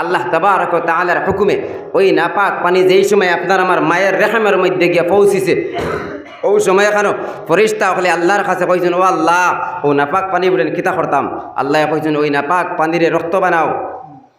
আল্লাহ তাবারক ওয়া তাআলার হুকুমে, ওই নাপাক পানি যেই সময় আপনার আমার মায়ের রেহমের মধ্যে গিয়ে পৌঁছিছে, ওই সময় এখানো ফরিস্তা হলে আল্লাহর কাছে কইছেন, ও আল্লাহ, ও নাপাক পানি বলেন কিতা করতাম? আল্লাহ কইছেন ওই নাপাক পানিরে রক্ত বানাও।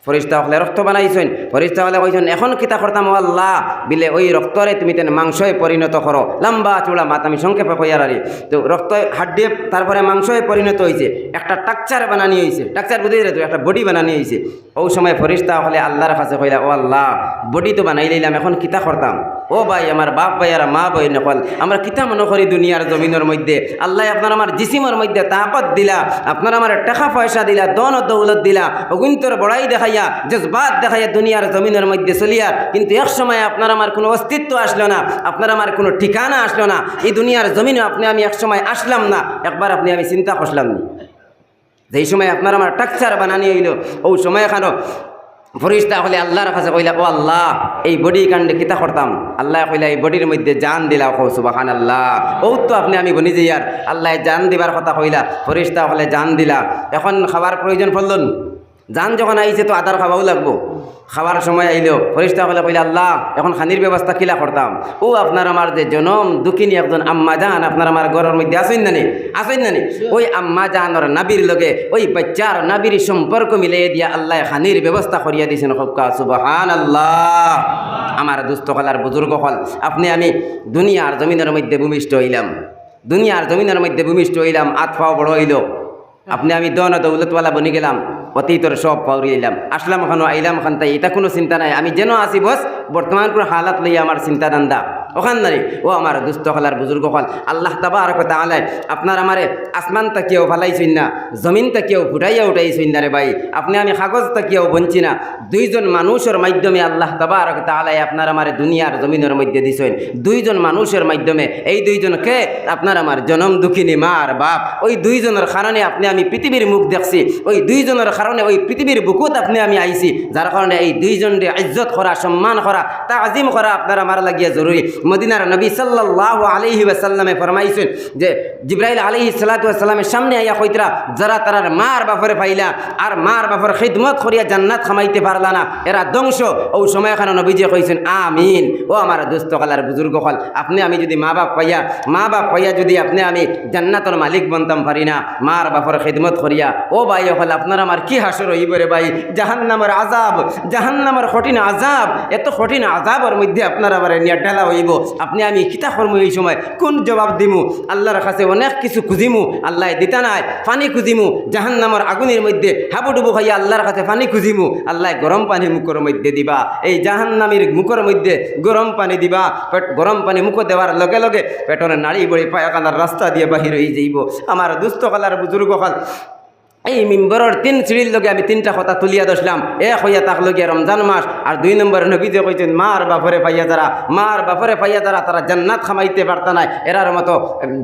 ফরিস্তা হলে রক্ত বানাইছেন, ফরিস্তা হলে কইছেন এখন কিতা করতাম? ও আল্লাহ, বিলে ওই রক্তরে তুমি তেন মাংসয় পরিণত করো। লম্বা চূড়া মাত আমি সংক্ষেপে কইয়ার আরি। তো রক্ত হাড্ডি তারপরে মাংসয় পরিণত হয়েছে, একটা টাকচার বানানি হয়েছে, টাকচার বুঝে তো একটা বডি বানানি হয়েছে। ওই সময় ফরিস্তা হলে আল্লাহর কাছে কইলা, ও আল্লাহ, বডি তো বানাই লইলাম, এখন কিতা করতাম? ও ভাই, আমার বাপ ভাই আর মা বই নকল, আমরা কিতা মনে করি দুনিয়ার জমিনের মধ্যে আল্লাহ আপনার আমার জিসিমের মধ্যে তাকত দিলা, আপনার আমার টাকা পয়সা দিলা, দন দৌলত দিলা, অগুন্তর বড়াই দেখাইয়া, জজবাত দেখাইয়া দুনিয়ার জমিনের মধ্যে চলিয়া, কিন্তু এক সময় আপনার আমার কোনো অস্তিত্ব আসলো না, আপনার আমার কোনো ঠিকানা আসলো না। এই দুনিয়ার জমিনে আপনি আমি এক সময় আসলাম না, একবার আপনি আমি চিন্তা করলাম না। যেই সময় আপনার আমার টাকচার বানানি হইল, ওই সময় এখানো ফরিস্তা হলে আল্লাহর কাছে কইলা, ও আল্লাহ, এই বডি কাণ্ডে কিতা করতাম? আল্লাহ কইলা এই বডির মধ্যে জান দিলা। কো সুবহানাল্লাহ, ও তো আপনি আমি বনি যে ইয়ার আল্লাহ জান দিবার কথা কইলা, ফরিস্তা হলে জান দিলা। এখন খাবার প্রয়োজন পড়ল, জান যখন আইছে তো আদার খাওয়াও লাগবো। খাবার সময় আইলেও ফরিস্তা হলে কইলা, আল্লাহ, এখন খানির ব্যবস্থা কিলা করতাম? ও আপনার আমার যে জনম দুঃখিনী একজন আম্মা জান আপনার আমার ঘরের মধ্যে আসেন না নি? ওই আম্মা জানর নাবির লগে ওই বাচ্চার নাবির সম্পর্ক মিলিয়ে দিয়া আল্লাহ খানির ব্যবস্থা করিয়া দিয়েছেন। হক্কা সুবহানাল্লাহ। আমার দুস্থ হলার বুজুর্গ হল, আপনি আমি দুনিয়ার জমিনের মধ্যে ভূমিষ্ঠ হইলাম, দুনিয়ার জমিনের মধ্যে ভূমিষ্ঠ হইলাম, আতফাও বড় হইল, আপনি আমি দন দৌলতওয়ালা বনি গেলাম, অতীতর সব পাউরি এলাম, আসলাম ওখানে আইলাম ওখান তাই, এটা কোনো চিন্তা নাই। আমি যেন আসি বস, বর্তমান কোনো হালাত লইয়া আমার চিন্তা দান্দা ওখান নারী। ও আমার দুস্থ হলার বুজুর্গ হল, আল্লাহ তাবারক ওয়া তাআলা আপনার আমারে আসমান তাকিয়েও ফালাইছেন না, জমিন তাকিয়েও ফুটাইয়া উঠাইছেন না রে ভাই। আপনি আমি কাগজ তাকিয়েও বঞ্চি না, দুইজন মানুষের মাধ্যমে আল্লাহ তাবারক ওয়া তাআলা আপনার আমারে দুনিয়ার জমিনের মধ্যে দিছেন। দুইজন মানুষের মাধ্যমে, এই দুইজনকে আপনার আমার জনম দুঃখিনী মা আর বাপ, ওই দুইজনের কারণে আপনি আমি পৃথিবীর মুখ দেখছি, ওই দুইজনের কারণে ওই পৃথিবীর বুকুত আপনি আমি আইছি, যার কারণে এই দুইজনরে ইজ্জত করা, সম্মান করা, তাজিম করা আপনার আমার লাগিয়া জরুরি। মদিনার নবী সাল্লাল্লাহু আলাইহি ওয়াসাল্লামে ফরমাইছেন যে জিবরাইল আলাইহিস সালাতু ওয়াসসালামের সামনে আইয়া কইতরা যারা তারার মার বাপরে পাইলা আর মার বাপর খিদমত করিয়া জান্নাত খামাইতে পারলা না এরা ধ্বংস। ও সময় এখানে নবীজি কইছেন আমিন। ও আমার দোস্ত কালার বুজুর্গ হল, আপনি আমি যদি মা বাপ পাইয়া যদি আপনি আমি জান্নাতের মালিক বনতাম পারি না মার বাপর খিদমত করিয়া, ও ভাই হল আপনার আমার কি হাসর হইব রে ভাই। জাহান্নামের আযাব, জাহান্নামের কঠিন আযাব, এত কঠিন আযাবের মধ্যে আপনার আবার নিয়ে ঢালা হইব। আপনি আমি কিতা করবো এই সময়, কোন জবাব দিমু? আল্লাহর কাছে অনেক কিছু খুঁজিমু, আল্লাহ দিতা নাই। পানি খুঁজিমু, জাহান্নামের আগুনের মধ্যে হাবুডুবু খাইয়া আল্লাহর কাছে পানি খুঁজিমু, আল্লাহ গরম পানি মুখের মধ্যে দিবা। এই জাহান্নামীর মুখের মধ্যে গরম পানি দিবা, গরম পানি মুখ দেওয়ার লগে লগে পেটরে নাড়ি বড়ি পায়খানার রাস্তা দিয়ে বাহির হয়ে যাইব। আমার দুস্থ কালার বুজুর্গ কাল এই মিম্বরের 3 সিঁড়ির লগে আমি 3টা কথা তুলিয়া দসলাম। এক হইয়া তাক লগিয়া রমজান মাস, আর 2 নম্বর নবীজি কইছেন মার বাপরে পাইয়া যারা তারা জান্নাত খামাইতে পারতা না, এরার মতো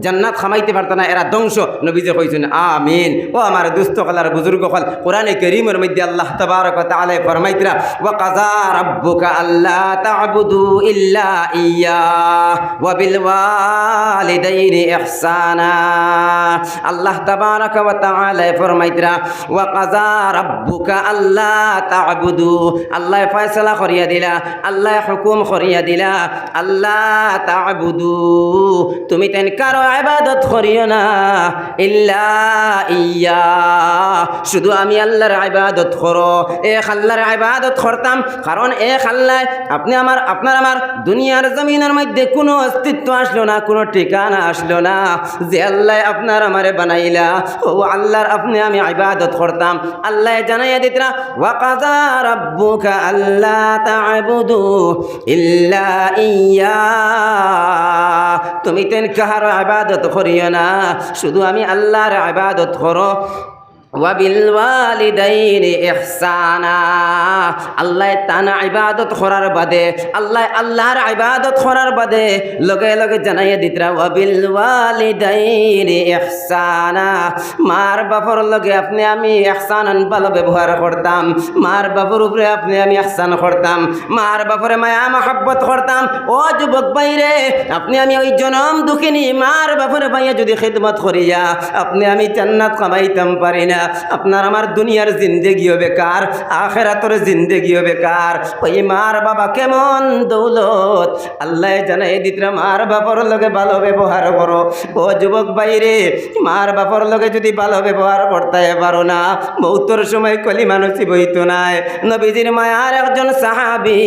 জান্নাত খামাইতে পারতা না, এরা ধ্বংস। নবীজি কইছেন আমিন। ও আমার দুস্থ কালার বুজুর্গ হল, কোরআনে কারীমের মধ্যে আল্লাহ তাবারক ওয়া তাআলা ফরমাইতরা ওয়া কাযা রাব্বুকা আল্লা তা'বুদু ইল্লা ইয়্যাহ ওয়া বিল ওয়ালিদাইনি ইহসানা। আল্লাহ তাবারক ওয়া তাআলা ফরমাই ওয়া কাযা রাব্বুকা আল্লা তা'বুদু, আল্লাহ ফয়সালা করিয়া দিলা, আল্লাহ হুকুম করিয়া দিলা আল্লা তা'বুদু, তুমি তেন কারো ইবাদত করিও না, ইল্লা ইয়্যা, শুধু আমি আল্লাহর ইবাদত করো। এক আল্লাহর ইবাদত করতাম, কারণ এক আল্লাহ আপনি আমার আপনার আমার দুনিয়ার জমিনের মধ্যে কোনো অস্তিত্ব আসলো না, কোনো ঠিকানা আসলো না। যে আল্লাহ আপনার আমারে বানাইলা, ও আল্লাহর আপনি আমি ইবাদত করতাম। আল্লাহ জানাইয়া দিতরা ওয়া কাযা রাব্বুকা আল্লা তা'বুদু ইল্লা ইয়্যা, তুমি তেন কাহার ইবাদত করিও না, শুধু আমি আল্লাহর ইবাদত করো। ওয়া বিল ওয়ালিদাইনি ইহসানা, আল্লাহ তানা ইবাদত করার বাদে, আল্লাহর ইবাদত করার বাদে লগে লগে জানাইয়া দিতরা ওয়া বিল ওয়ালিদাইনি ইহসানা, মার বাপর লগে আপনি আমি ইহসানান ভালো ব্যবহার করতাম, মার বাপর উপরে আপনি আমি ইহসান করতাম, মার বাপরে মায়া মহব্বত করতাম। ও যুবক ভাইরে, আপনি আমি ওই জনম দুঃখিনী মার বাপরে ভাইয়া যদি খিদমত করিয়া আপনি আমি জান্নাত কামাইতাম পারি না, আপনার আমার দুনিয়ার জিন্দেগিও বেকার, আখিরাতের জিন্দেগিও বেকার। ওই মার বাবা কেমন দৌলত, আল্লাহ জানাই দিতরা মার বাপর লগে ভালো ব্যবহার করো। ও যুবক ভাইরে, মার বাপর লগে যদি ভালো ব্যবহার করতে পারো না, মৌতর সময় কলিমা নসিব হইতো নাই। নবীজির মায়ার একজন সাহাবী,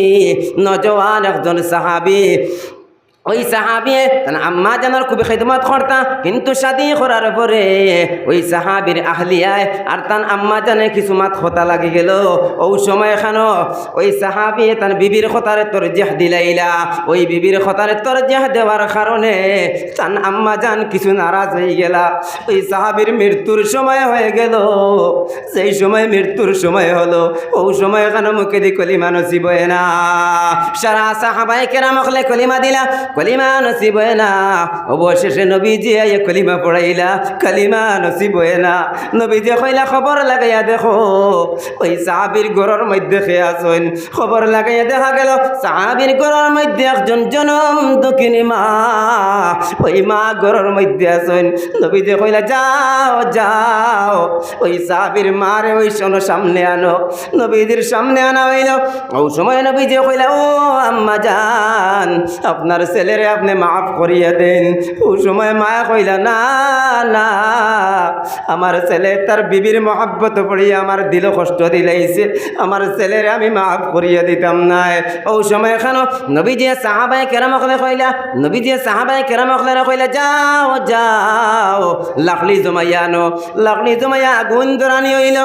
নজওয়ান একজন সাহাবী, ওই সাহাবী আম্মা জানার খুব খিদমত করতা, কিন্তু শাদী করার পরে ওই সাহাবীর আহলিয়ায় আর তান আম্মা জানে কিছু মাত খতা লাগি গেল। ওই সময় খানো ওই সাহাবী তার বিবির খতারে তরজিহ দিলাইলা, ওই বিবির খতারে তরজিহ দেওয়ার কারণে তান আম্মা জান কিছু নারাজ হয়ে গেলা। ওই সাহাবীর মৃত্যুর সময় হয়ে গেল, সেই সময় মৃত্যুর সময় হলো, ওই সময় খানো মুখে দি কলিমা নসিব হয় না। সারা সাহাবায়ে কেরাম হলে কলিমা দিলা, কলিমা নসিব হয় না। অবশেষে নবীজি আইয়া কলিমা পড়াইলা, কলিমা নসিব হয় না। নবীজি কইলা খবর লাগাইয়া দেখো ওই সাহাবীর ঘরের মধ্যে খেয়ে আসেন। খবর লাগাইয়া দেখা গেল সাহাবীর ঘরের মধ্যে একজন জনম দুঃখিনী মা, ওই মা ঘরের মধ্যে আসেন। নবীজি কইলা যাও যাও ওই সাহাবীর মারে ওই সামনে আনো। নবীজির সামনে আনা হইল। ওই সময় নবীজি কইলা ও আম্মা জান, আপনার ছেলেরে আপনি মাফ করিয়া দেন। ওই সময় মায়া কইলা না না, আমার ছেলে তার বিবির মহব্বত পড়িয়া আমার দিল কষ্ট দিলাইছে, আমার ছেলেরে আমি মাফ করিয়া দিতাম না। ওই সময় এখানো নবীজি সাহাবায়ে কেরামকলে কইলা, নবীজি সাহাবায়ে কেরামকলে কইলা যাও যাও লাকড়ি জমাইয়া আনো। লাকড়ি জমাইয়া আগুন ধরানি হইল।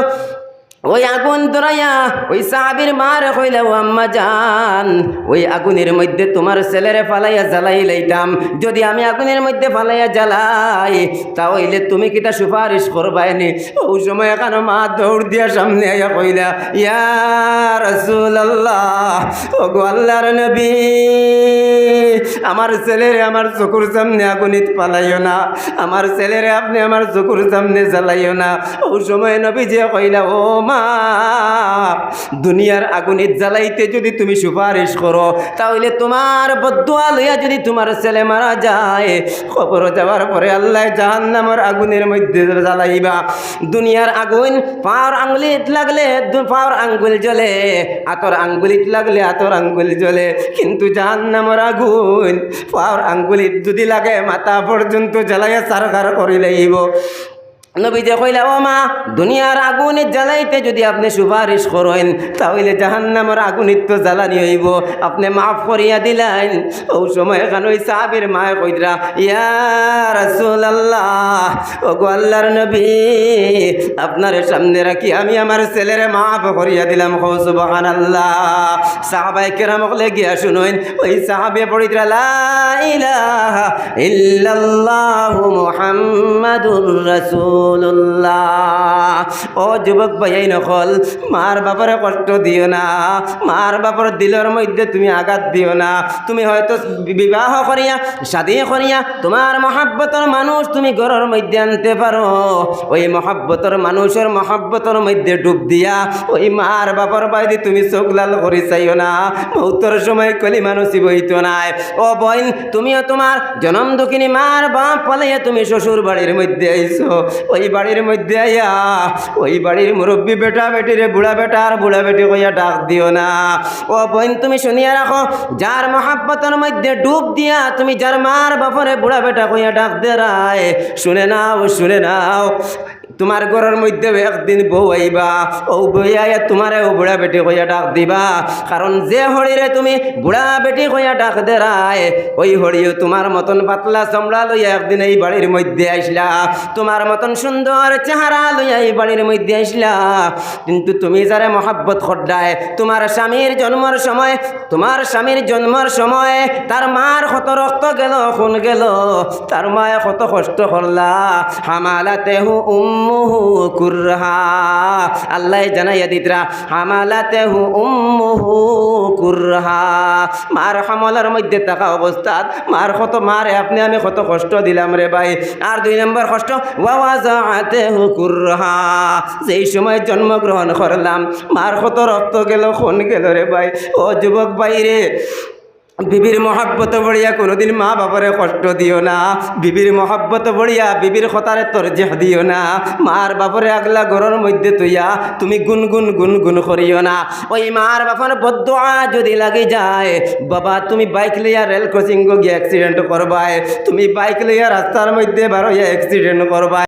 ওই আগুন ধরাইয়া ওই সাহাবীর মারে কইলা ও আম্মা জান, ওই আগুনের মধ্যে তোমার ছেলেরে ফালাইয়া জ্বালাই লইতাম। যদি আমি আগুনের মধ্যে ফালাইয়া জ্বালাই তাহলে তুমি কিটা সুপারিশ করবাইনি? ওই সময় এখানে মা দৌড় দিয়া সামনে আইয়া কইলা ইয়া রাসূলুল্লাহ, ও গো আল্লাহর নবী, আমার ছেলেরে আমার চকুর সামনে আগুনিত ফালাইও না, আমার ছেলেরে আপনি আমার চকুর সামনে জ্বালাইও না। ওই সময় নবীজি কইলা ও মা, মা দুনিয়ার আগুনে জ্বালাইতে যদি তুমি সুপারিশ করো তাহলে তোমার বদদুয়া লইয়া যদি তোমার ছেলে মারা যায় কবর যাওয়ার পরে আল্লাহ জাহান্নামের আগুনের মধ্যে জ্বালাইবা। দুনিয়ার আগুন পাওয়ার আঙ্গুলিত লাগলে পাওয়ার আঙ্গুল জ্বলে, আতর আঙ্গুলিত লাগলে আতর আঙ্গুল জ্বলে, কিন্তু জাহান্নামের আগুন পাওয়ার আঙ্গুলিত যদি লাগে মাথা পর্যন্ত জ্বালাইয়া সারকার করে লইব। নবীজি কইলা ও মা দুনিয়ার আগুনে জ্বালাইতে যদি আপনি সুপারিশ করেন তাহলে জাহান্নামের আগুনিত তো জ্বালানি হইব, আপনি মাফ করিয়া দিলেন। ও সময় এখানে ওই সাহাবীর মায়ে কইরা ইয়া রাসূলুল্লাহ, ও গো আল্লাহর নবী আপনার সামনে রাখি আমি আমার ছেলেরে মাফ করিয়া দিলাম। কও সুবহানাল্লাহ। সাহাবায়ে কেরাম বলে গিয়া শুনুন, ওই সাহাবী পড়িতরা লা ইলাহা ইল্লাল্লাহু মুহাম্মাদুর রাসূল। ও যুবক ভাই নকল, মার বাপারে কষ্ট দিও না, মার বাবার দিলের মধ্যে তুমি আঘাত দিও না। তুমি হয়তো বিবাহ করিয়া শাদী করিয়া তোমার মহাব্বতের মানুষ তুমি ঘরের মধ্যে আনতে পারো, ওই মহাব্বতের মানুষের মহাব্বতের মধ্যে ডুব দিয়া ওই মার বাবার বাইরে তুমি চোখ লাল করি চাইও না। মৌতর সময় কলিমা নসিব হইতো নাই। ও বোন তুমিও তোমার জনম দুঃখিনী মার বাপ পালাইয়া তুমি শ্বশুর বাড়ির মধ্যে আইছো, ওই বাড়ির মধ্যে আইয়া ওই বাড়ির মুরব্বী বেটা বেটিরে বুড়া বেটা আর বুড়া বেটি কইয়া ডাক দিও না। ও বোন তুমি শুনিয়া রাখো, যার মহাব্বতের মধ্যে ডুব দিয়া তুমি যার মার বাপরে বুড়া বেটা কইয়া ডাক দেরায়, শুনে নাও শুনে নাও, তোমার ঘরের মধ্যে একদিন বউ আইবা, ও বই আইয়া তোমারে ও বুড়া বেটি কইয়া ডাক দিবা। কারণ যে হরিরে তুমি বুড়া বেটি কইয়া ডাক দেরায় ওই হরিও তোমার মতন পাতলা চামড়া লইয়া একদিন এই বাড়ির মধ্যে আসলা, তোমার মতন সুন্দর চেহারা লইয়া এই বাড়ির মধ্যে আসলা। কিন্তু তুমি যারে মহাব্বত করদায়, তোমার স্বামীর জন্মের সময় তোমার স্বামীর জন্মের সময় তার মার কত রক্ত গেল খুন গেল, তার মায়ে কত কষ্ট করলা। হামালাতেহু উম্মুহু কুরহা, আল্লাহ জানাইয়া দিতরা হামালাতেহু উম্মুহু কুরহা। মার হামলার মধ্যে থাকা অবস্থাত মার কত মারে আপনি আমি কত কষ্ট দিলাম রে ভাই। আর 2 নম্বর কষ্ট ওয়াওয়াজাতেহু কুরহা, যেই সময় জন্মগ্রহণ করলাম মার কত রক্ত গেল খুন গেল রে ভাই। ও যুবক ভাই রে, বিবির মহাব্বত বড়িয়া কোনোদিন মা বাবারে কষ্ট দিও না, বিবির মহাব্বত বড়িয়া বিবির কথারে তরজেহ দিও না, মার বাপরে আগলা ঘরের মধ্যে তুইয়া তুমি গুনগুন গুনগুন করিও না। ওই মার বাবার বদদুয়া যদি লাগে যায়, বাবা তুমি বাইক লইয়া রেল ক্রসিং গিয়ে অ্যাক্সিডেন্ট করবায়, তুমি বাইক লইয়া রাস্তার মধ্যে বারো অ্যাক্সিডেন্ট করবায়।